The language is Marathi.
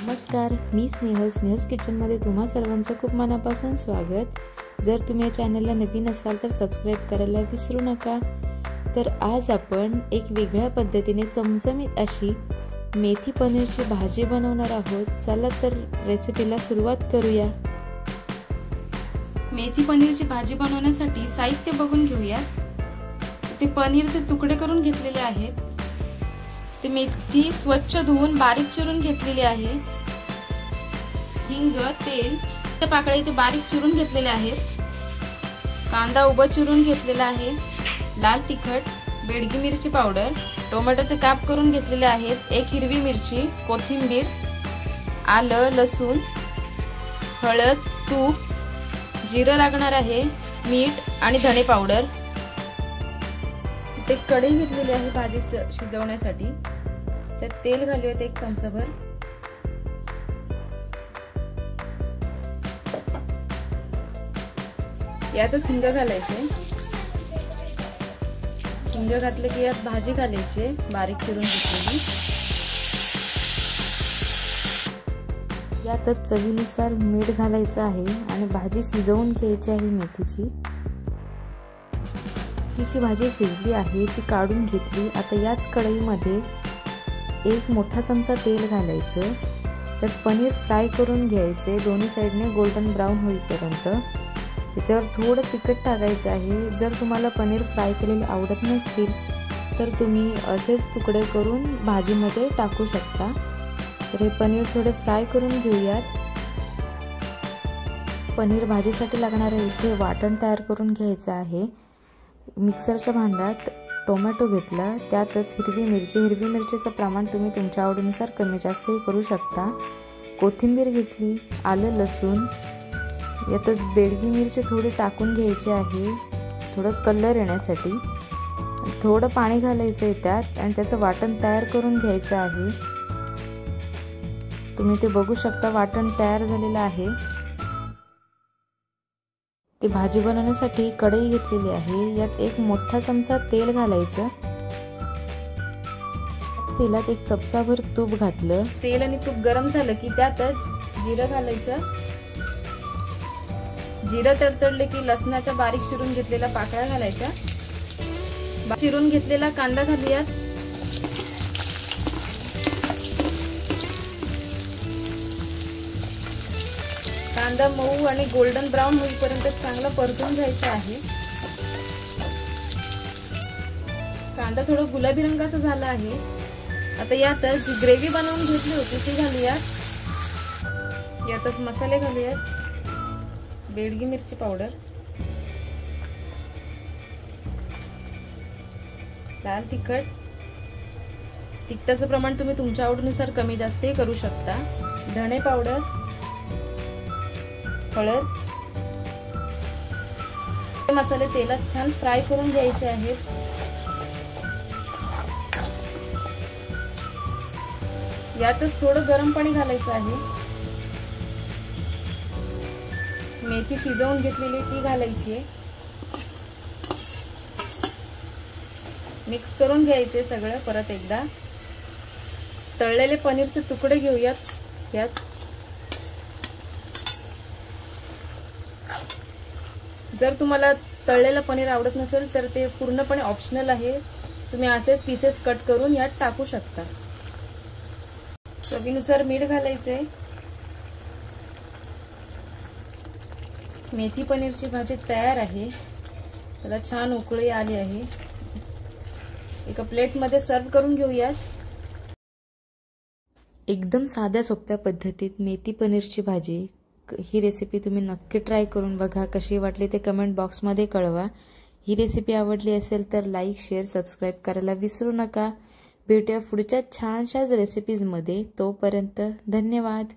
नमस्कार, मी स्नेहस किचनमध्ये तुम्हा सर्वांचं खूप मनापासून स्वागत। जर तुम्ही या चॅनलला नवीन असाल तर सबस्क्राइब करायला विसरू नका। तर आज आपण एक वेगळ्या पद्धतीने चमचमीत अशी मेथी पनीरची भाजी बनवणार आहोत। चला तर रेसिपीला सुरुवात करूया। मेथी पनीरची भाजी बनवण्यासाठी साहित्य बघून घेऊया। ते पनीरचे तुकडे करून घेतलेले आहेत। ते मेथी स्वच्छ धुवून बारीक चिरून घेतलेली आहे। हिंग, तेल, पाकळ्या इथे बारीक चिरून घेतलेले आहेत। कांदा उभा चिरून घेतलेला आहे। लाल तिखट, बेडगी मिरची पावडर, टोमॅटोचे काप करून घेतलेले आहेत। एक हिरवी मिरची, कोथिंबीर, आलं, लसूण, हळद, तूप, जिरं लागणार आहे, मीठ आणि धणे पावडर। ते कढई घेतलेली आहे भाजी शिजवण्यासाठी। त्यात तेल घालूयात एक चमचाभर। यातच हिंग घालायचे। हिंग घातले की यात भाजी घालायची बारीक चिरून घेतलेली। यातच चवीनुसार मीठ घालायचं आहे आणि भाजी शिजवून घ्यायची आहे मेथीची। मेथीची भाजी शिजली आहे, ती काढून घेतली। आता याच कढईमध्ये एक मोठा चमचा तेल घालायचं। त्यात पनीर फ्राय करून घ्यायचे दोन्ही साइडने गोल्डन ब्राउन होईपर्यंत। त्याच्यावर थोडं तिखट टाकायचं आहे। जर तुम्हाला पनीर फ्राय केलेले आवडत नसतील तर तुम्ही असेच तुकडे करून भाजीमध्ये टाकू शकता। तर हे पनीर थोडे फ्राय करून घेऊयात। पनीर भाजीसाठी लागणारे इथे वाटण तयार करून घ्यायचं आहे। मिक्सरच्या भांड्यात टोमॅटो घेतला, त्यातच हिरवी मिरचीचं प्रमाण तुम्ही तुमच्या आवडीनुसार कमी जास्तही करू शकता। कोथिंबीर घेतली, आलं, लसूण, यातच बेडगी मिरची थोडी टाकून घ्यायची आहे थोडं कलर येण्यासाठी। थोडं पाणी घालायचं आहे त्यात आणि त्याचं वाटण तयार करून घ्यायचं आहे। तुम्ही ते बघू शकता, वाटण तयार झालेलं आहे। ती भाजी बनवण्यासाठी कढई घेतलेली आहे। यात एक मोठा चमचा तेल घालायचं। तेलात एक चमचाभर तूप घातलं। तेल आणि तूप गरम झालं की त्यातच जिरं घालायचं। जिरं तडतडले की लसणाच्या बारीक चिरून घेतलेल्या पाकळ्या घालायच्या। चिरून घेतलेला कांदा घालूयात। कांदा मऊ आणि गोल्डन ब्राउन होईपर्यंत चांगला परतून घ्यायचा आहे। कांदा थोडा गुलाबी रंगाचा झाला आहे। आता यातच जी ग्रेव्ही बनवून घेतली होती ती घालूयात। यातच मसाले घालूयात। बेडगी मिरची पावडर, लाल तिखट, तिखटाचं प्रमाण तुम्ही तुमच्या आवडीनुसार कमी जास्तही करू शकता। धणे पावडर, हळद। मसाले तेलात छान फ्राय करून घ्यायचे आहेत। यातच थोडं गरम पाणी घालायचं आहे। मेथी शिजवून घेतलेली ती घालायची आहे। मिक्स करून घ्यायचे सगळं परत एकदा। तळलेले पनीरचे तुकडे घेऊयात यात। जर तुम्हाला तळलेलं पनीर आवडत नसेल तर ते पूर्णपणे ऑप्शनल आहे। तुम्ही असेच पीसेस कट करून यात टाकू शकता। चवीनुसार मीठ घालायचे। मेथी पनीरची भाजी तयार आहे। त्याला छान उकळी आली आहे। एका प्लेटमध्ये सर्व करून घेऊयात। एकदम साध्या सोप्या पद्धतीत मेथी पनीरची भाजी, ही रेसिपी तुम्ही नक्की ट्राय करून बघा। कशी वाटली ते कमेंट बॉक्समध्ये कळवा। ही रेसिपी आवडली असेल तर लाईक, शेअर, सबस्क्राइब करायला विसरू नका। भेटूया पुढच्या छानशाच रेसिपीजमध्ये। तोपर्यंत धन्यवाद।